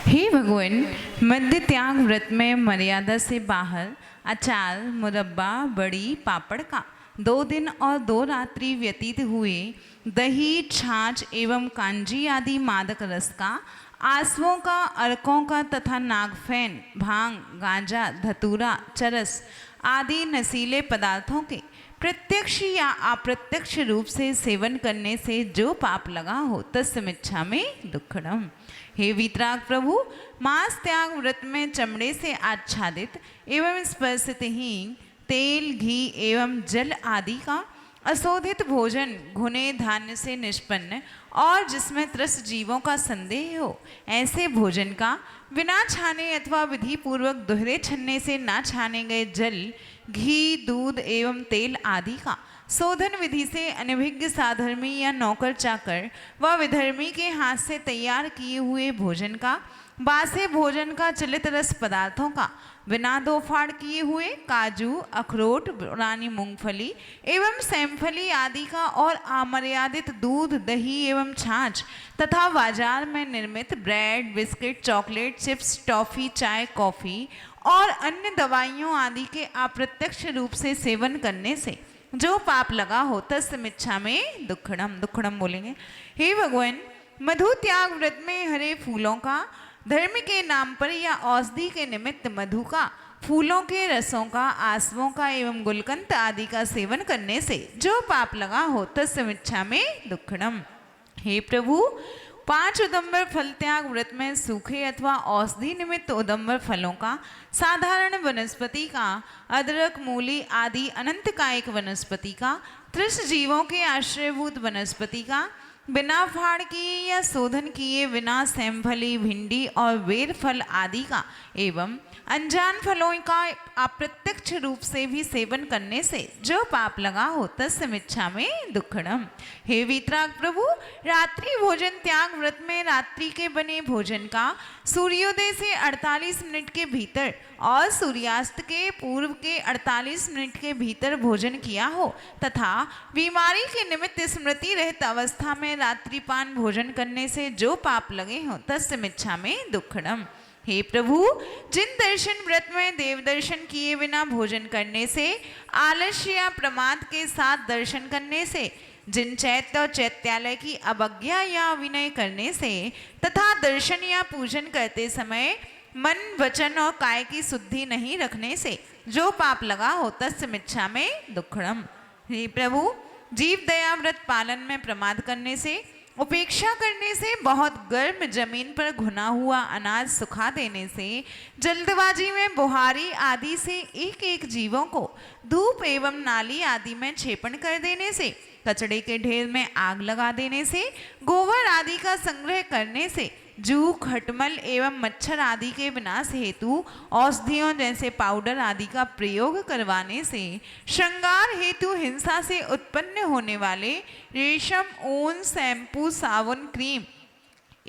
हे भगवान, मध्य त्याग व्रत में मर्यादा से बाहर अचार, मुरब्बा, बड़ी, पापड़ का 2 दिन और 2 रात्रि व्यतीत हुए, दही, छाछ एवं कांजी आदि मादक रस का, आसवों का, अर्कों का तथा नागफैन, भांग, गांजा, धतूरा, चरस आदि नशीले पदार्थों के प्रत्यक्ष या अप्रत्यक्ष रूप से सेवन करने से जो पाप लगा हो तस्मिच्छामि दुक्खड़म। हे वीतराग प्रभु, मांस त्याग व्रत में चमड़े से आच्छादित एवं स्पर्शित ही तेल, घी एवं जल आदि का अशोधित भोजन, घुने धान्य से निष्पन्न और जिसमें त्रस्त जीवों का संदेह हो, ऐसे भोजन का बिना छाने अथवा विधि पूर्वक दोहरे छन्ने से ना छाने गए जल, घी, दूध एवं तेल आदि का शोधन विधि से अनभिज्ञ साधर्मी या नौकर चाकर व विधर्मी के हाथ से तैयार किए हुए भोजन का, बासे भोजन का, चलित रस पदार्थों का, बिना दो फाड़ किए हुए काजू, अखरोट, पुरानी मूंगफली एवं सेमफली आदि का और अमर्यादित दूध, दही एवं छाछ तथा बाजार में निर्मित bread, biscuit, chocolate, chips, toffee, चाय, कॉफी और अन्य दवाइयों आदि के अप्रत्यक्ष रूप से सेवन करने से जो पाप लगा हो तस्मिच्छामि दुक्खड़म। दुक्खड़म बोलेंगे। हे भगवान, मधु त्याग व्रत में हरे फूलों का, धर्म के नाम पर या औषधि के निमित्त मधु का, फूलों के रसों का, आसवों का एवं गुलकंद आदि का सेवन करने से जो पाप लगा हो तस्मिच्छामि दुक्खड़म। हे प्रभु, 5 उदंबर फल त्याग व्रत में सूखे अथवा औषधि निमित्त उदंबर फलों का, साधारण वनस्पति का, अदरक, मूली आदि अनंत कायिक वनस्पति का, त्रस्त जीवों के आश्रयभूत वनस्पति का, बिना फाड़ किए या शोधन किए बिना सेमफली, भिंडी और बेर फल आदि का एवं अनजान फलों का अप्रत्यक्ष रूप से भी सेवन करने से जो पाप लगा हो तस्मिच्छामि दुक्खड़म। हे वीतराग प्रभु, रात्रि भोजन त्याग व्रत में रात्रि के बने भोजन का सूर्योदय से 48 मिनट के भीतर और सूर्यास्त के पूर्व के 48 मिनट के भीतर भोजन किया हो तथा बीमारी के निमित्त स्मृति रहित अवस्था में रात्रिपान भोजन करने से जो पाप लगे हो तस्मिच्छामि दुक्खड़म। हे प्रभु, जिन दर्शन व्रत में देव दर्शन किए बिना भोजन करने से, आलस्य या प्रमाद के साथ दर्शन करने से, जिन चैत्य और चैत्यालय की अवज्ञा या विनय करने से तथा दर्शन या पूजन करते समय मन, वचन और काय की शुद्धि नहीं रखने से जो पाप लगा हो तस्मिच्छामि दुक्खड़म। हे प्रभु, जीव दया व्रत पालन में प्रमाद करने से, उपेक्षा करने से, बहुत गर्म जमीन पर घुना हुआ अनाज सुखा देने से, जल्दबाजी में बुहारी आदि से एक एक जीवों को धूप एवं नाली आदि में छेपण कर देने से, कचड़े के ढेर में आग लगा देने से, गोबर आदि का संग्रह करने से, जू, खटमल एवं मच्छर आदि के विनाश हेतु औषधियों जैसे पाउडर आदि का प्रयोग करवाने से, श्रृंगार हेतु हिंसा से उत्पन्न होने वाले रेशम, ऊन, शैम्पू, साबुन, क्रीम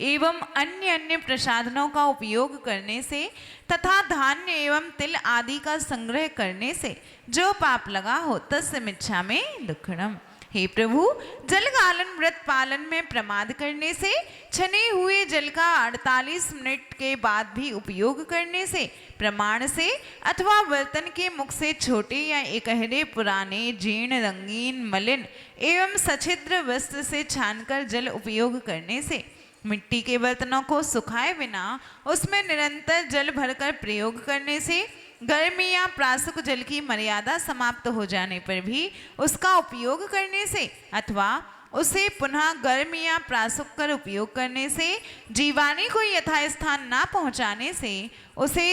एवं अन्य प्रसाधनों का उपयोग करने से तथा धान्य एवं तिल आदि का संग्रह करने से जो पाप लगा हो तस्मिच्छामि दुक्खड़म। हे प्रभु, जल गालन व्रत पालन में प्रमाद करने से, छने हुए जल का 48 मिनट के बाद भी उपयोग करने से, प्रमाण से अथवा बर्तन के मुख से छोटे या एकहरे, पुराने, जीर्ण, रंगीन, मलिन एवं सछिद्र वस्त्र से छानकर जल उपयोग करने से, मिट्टी के बर्तनों को सुखाए बिना उसमें निरंतर जल भरकर प्रयोग करने से, गर्मी या प्रासुक जल की मर्यादा समाप्त हो जाने पर भी उसका उपयोग करने से अथवा उसे पुनः गर्म या प्रासुक कर उपयोग करने से, जीवानी को यथास्थान ना पहुंचाने से, उसे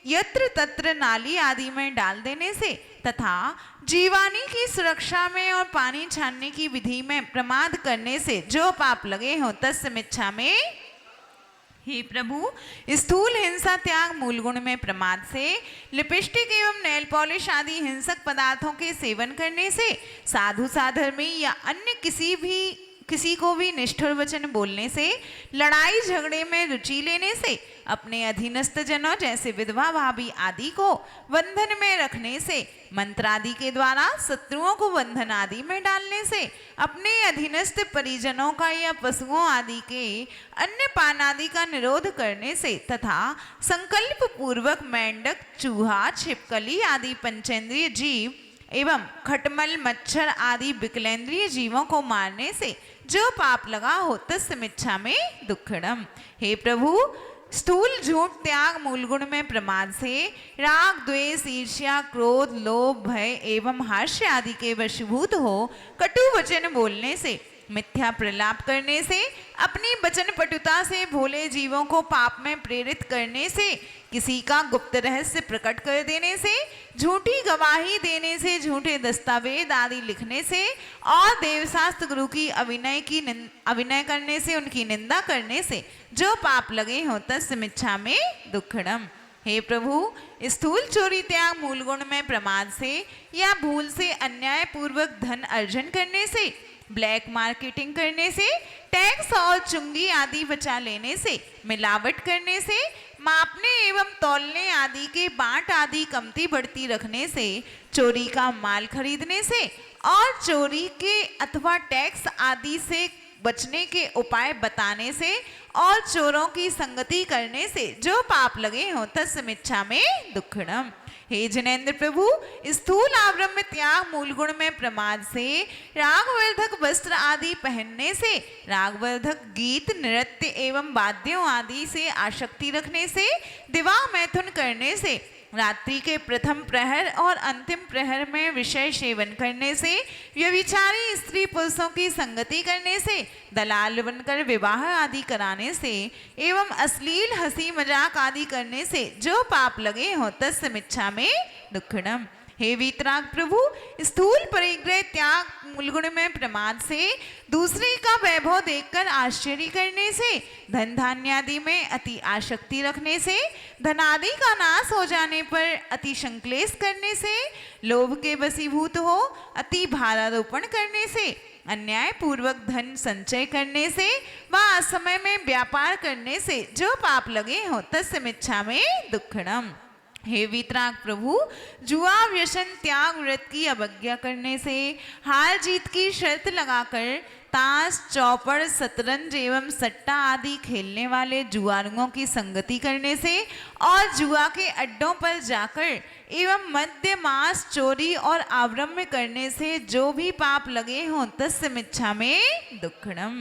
यत्र तत्र नाली आदि में डाल देने से तथा जीवानी की सुरक्षा में और पानी छानने की विधि में प्रमाद करने से जो पाप लगे हो तस्मिच्छामि। हे प्रभु, स्थूल हिंसा त्याग मूल गुण में प्रमाद से, लिपस्टिक एवं नेल पॉलिश आदि हिंसक पदार्थों के सेवन करने से, साधु साधर्मी या अन्य किसी भी किसी को भी निष्ठुर वचन बोलने से, लड़ाई झगड़े में रुचि लेने से, अपने अधीनस्थ जनों जैसे विधवा भाभी आदि को बंधन में रखने से, मंत्र आदि के द्वारा शत्रुओं को बंधन आदि में डालने से, अपने अधीनस्थ परिजनों का या पशुओं आदि के अन्य पान आदि का निरोध करने से, तथा संकल्प पूर्वक मेंढक, चूहा, छिपकली आदि पंचेंद्रिय जीव एवं खटमल, मच्छर आदि विकलेंद्रिय जीवों को मारने से जो पाप लगा हो तस्मिच्छा में दुक्खड़म। हे प्रभु, स्थूल झूठ, त्याग, मूल गुण में प्रमाद से, राग, द्वेष, ईर्ष्या, क्रोध, लोभ, भय एवं हास्य आदि के वशीभूत हो कटु वचन बोलने से, मिथ्या प्रलाप करने से, अपनी वचन पटुता से भोले जीवों को पाप में प्रेरित करने से, किसी का गुप्त रहस्य प्रकट कर देने से, झूठी गवाही देने से, झूठे दस्तावेज आदि लिखने से और देवशास्त्र गुरु की अभिनय करने से, उनकी निंदा करने से जो पाप लगे हो तस्मिच्छा में दुक्खड़म। हे प्रभु, स्थूल चोरी, त्याग, मूल गुण में प्रमाद से या भूल से अन्याय पूर्वक धन अर्जन करने से, ब्लैक मार्केटिंग करने से, टैक्स और चुंगी आदि बचा लेने से, मिलावट करने से, मापने एवं तौलने आदि के बांट आदि कमती बढ़ती रखने से, चोरी का माल खरीदने से और चोरी के अथवा टैक्स आदि से बचने के उपाय बताने से और चोरों की संगति करने से जो पाप लगे हो तस्मिच्छा में दुक्खड़म। हे जिनेन्द्र प्रभु, स्थूल आवरण में त्याग, मूल गुण में प्रमाद से, रागवर्धक वस्त्र आदि पहनने से, रागवर्धक गीत, नृत्य एवं वाद्यों आदि से आसक्ति रखने से, विवाह मैथुन करने से, रात्रि के प्रथम प्रहर और अंतिम प्रहर में विषय सेवन करने से, व्यभिचारी स्त्री पुरुषों की संगति करने से, दलाल बनकर विवाह आदि कराने से एवं अश्लील हंसी मजाक आदि करने से जो पाप लगे हो तस्मिच्छा में दुक्खड़म। हे वीतराग प्रभु, स्थूल परिग्रह, त्याग, मूलगुण में प्रमाद से, दूसरे का वैभव देखकर आश्चर्य करने से, धन धान्य आदि में अति आसक्ति रखने से, धनादि का नाश हो जाने पर अति संक्लेश करने से, लोभ के वशीभूत हो अति भारारोपण करने से, अन्याय पूर्वक धन संचय करने से व असमय में व्यापार करने से जो पाप लगे हो तस्मिच्छा में दुक्खड़म। हे वीतराग प्रभु, जुआ, व्यसन, त्याग, व्रत की अवज्ञा करने से, हार जीत की शर्त लगाकर ताश, चौपड़, शतरंज एवं सट्टा आदि खेलने वाले जुआरियों की संगति करने से और जुआ के अड्डों पर जाकर एवं मद्य, मांस, चोरी और आव्रम्य करने से जो भी पाप लगे हों तस्मिच्छा में दुक्खड़म।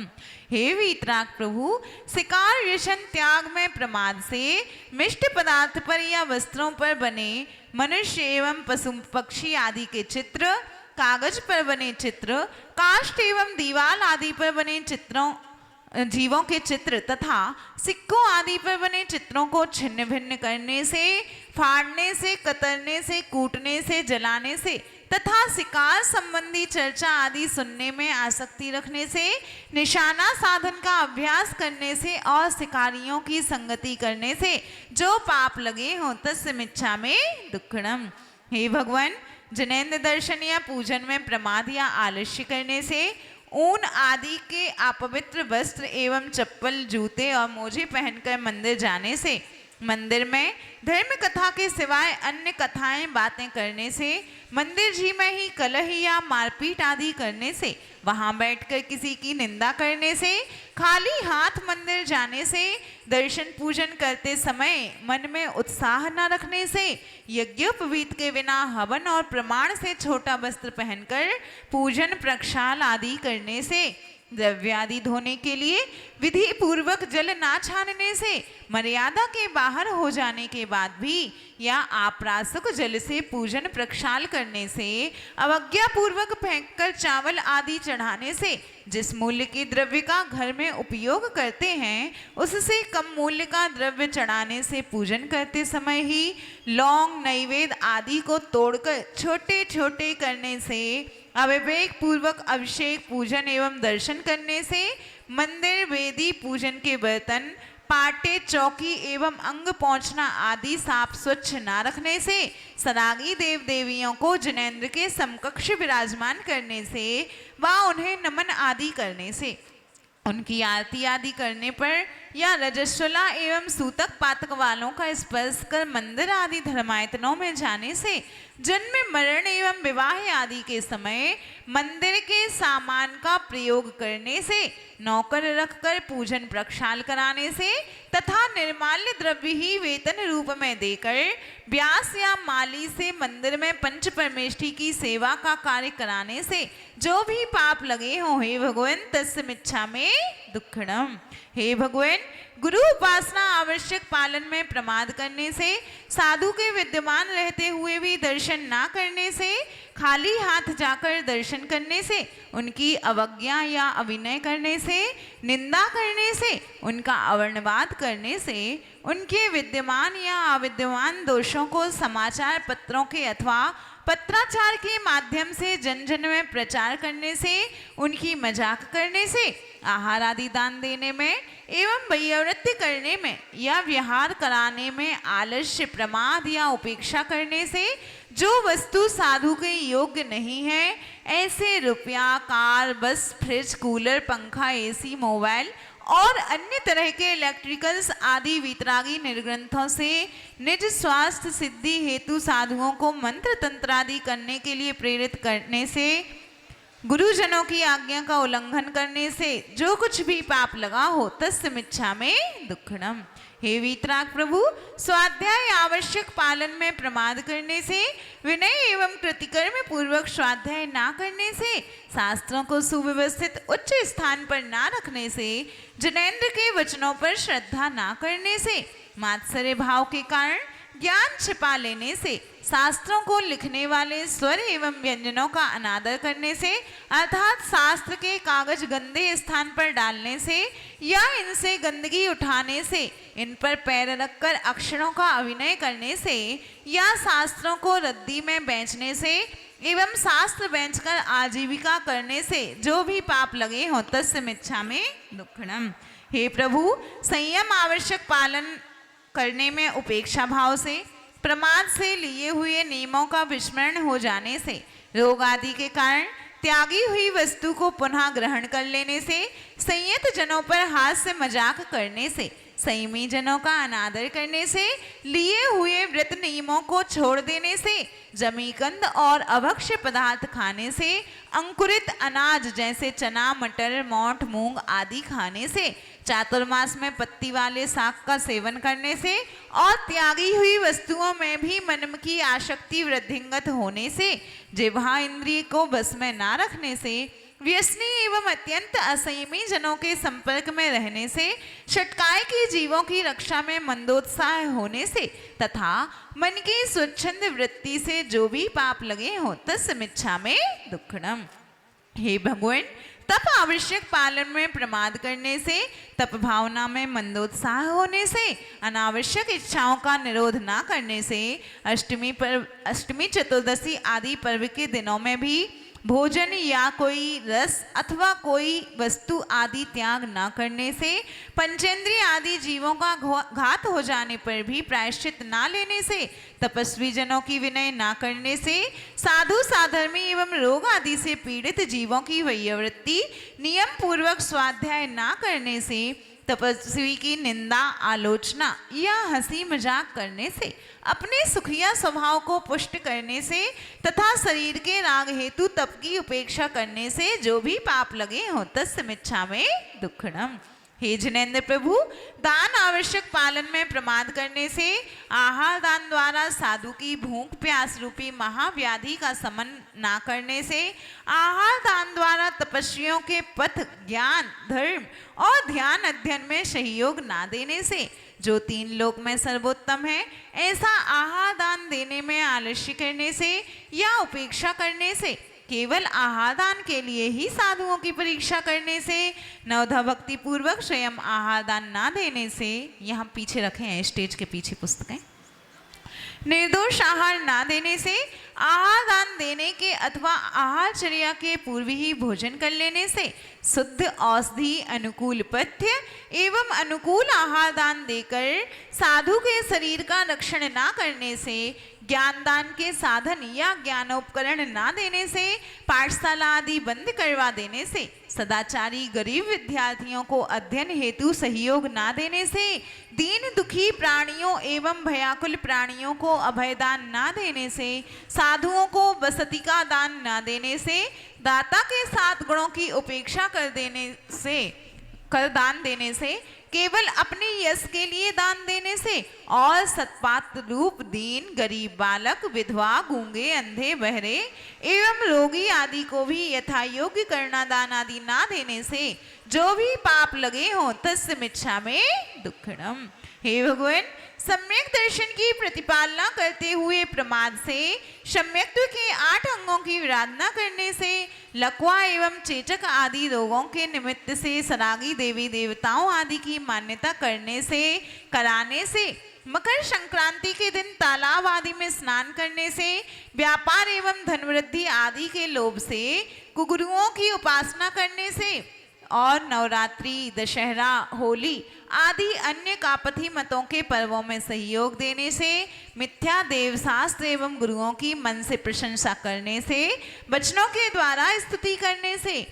हे वीतराग प्रभु, शिकार, व्यसन, त्याग में प्रमाद से, मिष्ट पदार्थ पर या वस्त्रों पर बने मनुष्य एवं पशु पक्षी आदि के चित्र, कागज पर बने चित्र, काष्ठ एवं दीवाल आदि पर बने चित्रों, जीवों के चित्र तथा सिक्कों आदि पर बने चित्रों को छिन्न भिन्न करने से, फाड़ने से, कतरने से, कूटने से, जलाने से तथा शिकार संबंधी चर्चा आदि सुनने में आसक्ति रखने से, निशाना साधन का अभ्यास करने से और शिकारियों की संगति करने से जो पाप लगे हों तस्मिच्छा में दुक्खड़म। हे भगवान, जिनेन्द्र दर्शन या पूजन में प्रमाद या आलस्य करने से, ऊन आदि के अपवित्र वस्त्र एवं चप्पल, जूते और मोजे पहनकर मंदिर जाने से, मंदिर में धर्म कथा के सिवाय अन्य कथाएं बातें करने से, मंदिर जी में ही कलह या मारपीट आदि करने से, वहां बैठकर किसी की निंदा करने से, खाली हाथ मंदिर जाने से, दर्शन पूजन करते समय मन में उत्साह न रखने से, यज्ञोपवीत के बिना हवन और प्रमाण से छोटा वस्त्र पहनकर पूजन प्रक्षाल आदि करने से, द्रव्यादि धोने के लिए विधि पूर्वक जल ना छानने से, मर्यादा के बाहर हो जाने के बाद भी या आप्रासक जल से पूजन प्रक्षाल करने से, अवज्ञा पूर्वक फेंककर चावल आदि चढ़ाने से, जिस मूल्य के द्रव्य का घर में उपयोग करते हैं उससे कम मूल्य का द्रव्य चढ़ाने से, पूजन करते समय ही लौंग, नैवेद्य आदि को तोड़कर छोटे छोटे करने से, अविवेक पूर्वक अभिषेक, पूजन एवं दर्शन करने से, मंदिर, वेदी, पूजन के बर्तन, पाटे चौकी एवं अंग पहुंचना आदि साफ स्वच्छ न रखने से, सरागी देव देवियों को जिनेंद्र के समकक्ष विराजमान करने से व उन्हें नमन आदि करने से, उनकी आरती आदि करने पर या रजस्वला एवं सूतक पातक वालों का स्पर्श कर मंदिर आदि धर्मायतनों में जाने से, जन्म मरण एवं विवाह आदि के समय मंदिर के सामान का प्रयोग करने से, नौकर रखकर पूजन प्रक्षाल कराने से तथा निर्माल्य द्रव्य ही वेतन रूप में देकर व्यास या माली से मंदिर में पंच परमेष्ठी की सेवा का कार्य कराने से जो भी पाप लगे हों, हे भगवान तस्मिच्छा में दुक्खड़म। हे भगवान, गुरु उपासना आवश्यक पालन में प्रमाद करने से, साधु के विद्यमान रहते हुए भी दर्शन ना करने से, खाली हाथ जाकर दर्शन करने से, उनकी अवज्ञा या अभिनय करने से, निंदा करने से, उनका अवर्णवाद करने से, उनके विद्यमान या अविद्यमान दोषों को समाचार पत्रों के अथवा पत्राचार के माध्यम से जन जन में प्रचार करने से, उनकी मजाक करने से, आहार आदि दान देने में एवं वैयवृत्ति करने में या विहार कराने में आलस्य, प्रमाद या उपेक्षा करने से, जो वस्तु साधु के योग्य नहीं है ऐसे रुपया, कार, बस, फ्रिज, कूलर, पंखा, एसी, मोबाइल और अन्य तरह के इलेक्ट्रिकल्स आदि वितरागी निर्ग्रंथों से निज स्वास्थ्य सिद्धि हेतु साधुओं को मंत्र तंत्र आदि करने के लिए प्रेरित करने से, गुरुजनों की आज्ञा का उल्लंघन करने से जो कुछ भी पाप लगा हो तस्मिच्छा में दुक्खड़म। हे वीतराग प्रभु, स्वाध्याय आवश्यक पालन में प्रमाद करने से, विनय एवं कृतिकर्म पूर्वक स्वाध्याय ना करने से, शास्त्रों को सुव्यवस्थित उच्च स्थान पर ना रखने से, जिनेंद्र के वचनों पर श्रद्धा ना करने से, मात्सर्य भाव के कारण ज्ञान छिपा लेने से, शास्त्रों को लिखने वाले स्वर एवं व्यंजनों का अनादर करने से, अर्थात शास्त्र के कागज गंदे स्थान पर डालने से या इनसे गंदगी उठाने से, इन पर पैर रखकर अक्षरों का अभिनय करने से या शास्त्रों को रद्दी में बेचने से एवं शास्त्र बेचकर आजीविका करने से जो भी पाप लगे हों तस्मिच्छा में दुक्खड़म। हे प्रभु, संयम आवश्यक पालन करने में उपेक्षा भाव से, प्रमाद से लिए हुए नियमों का विस्मरण हो जाने से, रोग आदि के कारण त्यागी हुई वस्तु को पुनः ग्रहण कर लेने से, संयत जनों पर हास्य मजाक करने से, संयमी जनों का अनादर करने से, लिए हुए व्रत नियमों को छोड़ देने से, जमीकंद और अभक्ष्य पदार्थ खाने से, अंकुरित अनाज जैसे चना, मटर, मोठ, मूंग आदि खाने से, चातुर्मास में पत्ती वाले साग का सेवन करने से और त्यागी हुई वस्तुओं में भी मन की आसक्ति वृद्धिंगत होने से, जिह्वा इंद्रिय को बस में ना रखने से, व्यसनी एवं अत्यंत असंयमी जनों के संपर्क में रहने से, षटकाय के जीवों की रक्षा में मंदोत्साह होने से तथा मन की स्वच्छंद वृत्ति से जो भी पाप लगे हो तस्मिच्छा में दुक्खड़म। हे भगवान, तप आवश्यक पालन में प्रमाद करने से, तप भावना में मंदोत्साह होने से, अनावश्यक इच्छाओं का निरोध ना करने से, अष्टमी चतुर्दशी आदि पर्व के दिनों में भी भोजन या कोई रस अथवा कोई वस्तु आदि त्याग न करने से, पंचेंद्रिय आदि जीवों का घात हो जाने पर भी प्रायश्चित ना लेने से, तपस्वी जनों की विनय ना करने से, साधु साधर्मी एवं रोग आदि से पीड़ित जीवों की वैयवृत्ति नियम पूर्वक स्वाध्याय ना करने से, तपस्वी की निंदा, आलोचना या हंसी मजाक करने से, अपने सुखिया स्वभाव को पुष्ट करने से तथा शरीर के राग हेतु तप की उपेक्षा करने से जो भी पाप लगे हों तस्मिच्छा में दुक्खड़म। हे जिनेंद्र प्रभु, दान आवश्यक पालन में प्रमाद करने से, आहार दान द्वारा साधु की भूख प्यास रूपी महाव्याधि का समन ना करने से, आहार दान द्वारा तपस्वियों के पथ, ज्ञान, धर्म और ध्यान अध्ययन में सहयोग ना देने से, जो 3 लोक में सर्वोत्तम है ऐसा आहार दान देने में आलस्य करने से या उपेक्षा करने से, केवल आहार दान के लिए ही साधुओं की परीक्षा करने से, नवधा भक्ति पूर्वक स्वयं आहार दान ना देने से, यहाँ पीछे रखे हैं स्टेज के पीछे पुस्तकें, निर्दोष आहार ना देने से, आहार दान देने के अथवा आहारचर्या के पूर्व ही भोजन कर लेने से, शुद्ध औषधि, अनुकूल पथ्य एवं अनुकूल आहार दान देकर साधु के शरीर का रक्षण ना करने से, ज्ञान दान के साधन या ज्ञानोपकरण ना देने से, पाठशाला आदि बंद करवा देने से, सदाचारी गरीब विद्यार्थियों को अध्ययन हेतु सहयोग ना देने से, दीन दुखी प्राणियों एवं भयाकुल प्राणियों को अभयदान ना देने से, साधुओं को वसति का दान ना देने से, दाता के 7 गुणों की उपेक्षा कर दान देने से, केवल अपने यश के लिए दान देने से और सत्पात्र रूप दीन गरीब बालक विधवा गूंगे अंधे बहरे एवं रोगी आदि को भी यथा योग्य करना दान आदि ना देने से जो भी पाप लगे हों तस्य मिच्छामि दुक्खड़म। हे भगवान, सम्यक दर्शन की प्रतिपालना करते हुए प्रमाद से, सम्यक्त्व के 8 अंगों की विराधना करने से, लकवा एवं चेचक आदि रोगों के निमित्त से सरागी देवी देवताओं आदि की मान्यता करने से, कराने से, मकर संक्रांति के दिन तालाब आदि में स्नान करने से, व्यापार एवं धनवृद्धि आदि के लोभ से, कुगुरुओं की उपासना करने से और नवरात्रि, दशहरा, होली आदि अन्य कापथी मतों के पर्वों में सहयोग देने से, मिथ्या देव शास्त्र एवं गुरुओं की मन से प्रशंसा करने से, वचनों के द्वारा स्तुति करने से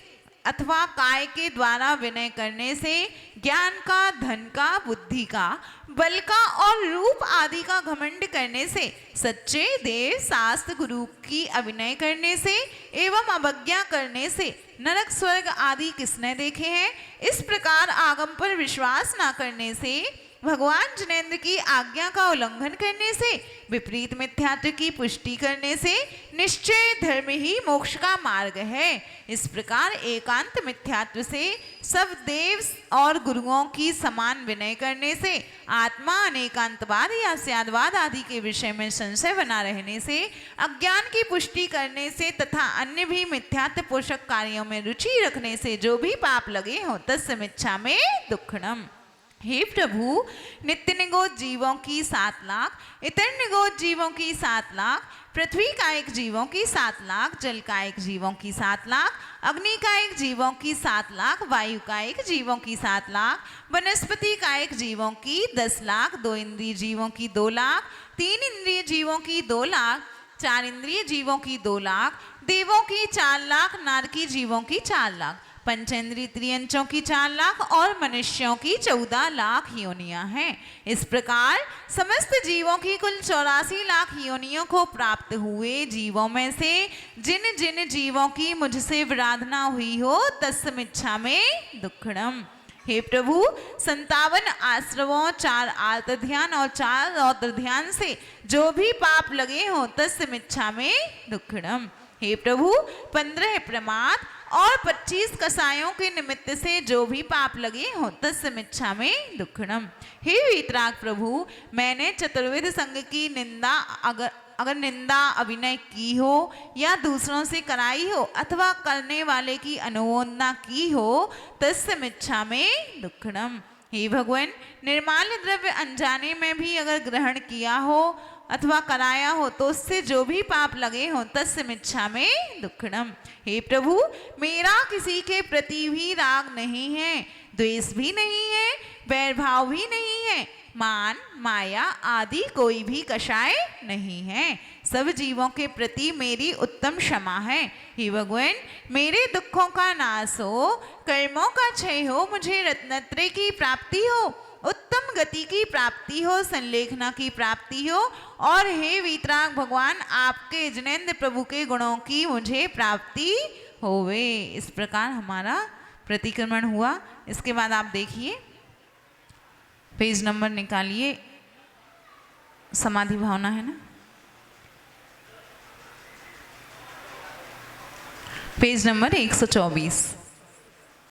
अथवा काय के द्वारा विनय करने से, ज्ञान का, धन का, बुद्धि का, बल का और रूप आदि का घमंड करने से, सच्चे देव शास्त्र गुरु की अभिनय करने से एवं अवज्ञा करने से, नरक स्वर्ग आदि किसने देखे हैं, इस प्रकार आगम पर विश्वास ना करने से, भगवान जिनेंद्र की आज्ञा का उल्लंघन करने से, विपरीत मिथ्यात्व की पुष्टि करने से, निश्चय धर्म ही मोक्ष का मार्ग है। इस प्रकार एकांत मिथ्यात्व से, सब देव और गुरुओं की समान विनय करने से, आत्मा अनेकांतवाद या स्यादवाद आदि के विषय में संशय बना रहने से, अज्ञान की पुष्टि करने से तथा अन्य भी मिथ्यात्व पोषक कार्यों में रुचि रखने से जो भी पाप लगे हों तस्य मिच्छामि दुक्खड़म। हे प्रभु, नित्य निगोद जीवों की 7 लाख, इतर निगोद जीवों की 7 लाख, पृथ्वी कायिक जीवों की 7 लाख, जल कायिक जीवों की 7 लाख, अग्नि कायिक जीवों की 7 लाख, वायु कायिक जीवों की 7 लाख, वनस्पति कायिक जीवों की 10 लाख, 2 इंद्रिय जीवों की 2 लाख, 3 इंद्रिय जीवों की 2 लाख, 4 इंद्रिय जीवों की 2 लाख, देवों की 4 लाख, नारकी जीवों की 4 लाख, पंचेंद्रिय त्रियंचों की 4 लाख और मनुष्यों की 14 लाख योनियां हैं। इस प्रकार समस्त जीवों की कुल 84 लाख योनियों को प्राप्त हुए जीवों में से जिन जिन जीवों की मुझसे विराधना हुई हो तस्य मिच्छामि दुक्खड़म। हे प्रभु, 57 आश्रवों, 4 आर्त ध्यान और 4 रौद्र ध्यान से जो भी पाप लगे हों तस्य मिच्छामि दुक्खड़म। हे प्रभु, 15 प्रमाद और 25 कसायों के निमित्त से जो भी पाप लगे हों तस्य मिच्छामि दुक्खड़म। हे वीतराग प्रभु, मैंने चतुर्विध संग की निंदा अगर निंदा अभिनय की हो या दूसरों से कराई हो अथवा करने वाले की अनुमोदना की हो तस्य मिच्छामि दुक्खड़म। हे भगवान, निर्माल्य द्रव्य अनजाने में भी अगर ग्रहण किया हो अथवा कराया हो तो उससे जो भी पाप लगे हों तस्य मिच्छामि दुक्खड़म। हे प्रभु, मेरा किसी के प्रति भी राग नहीं है, द्वेष भी नहीं है, वैरभाव भी नहीं है, मान माया आदि कोई भी कषाय नहीं है। सब जीवों के प्रति मेरी उत्तम क्षमा है। हे भगवान, मेरे दुखों का नाश हो, कर्मों का क्षय हो, मुझे रत्नत्रय की प्राप्ति हो, उत्तम गति की प्राप्ति हो, संलेखना की प्राप्ति हो और हे वीतराग भगवान, आपके जिनेंद्र प्रभु के गुणों की मुझे प्राप्ति होवे। इस प्रकार हमारा प्रतिक्रमण हुआ। इसके बाद आप देखिए, पेज नंबर निकालिए, समाधि भावना है ना, पेज नंबर 124।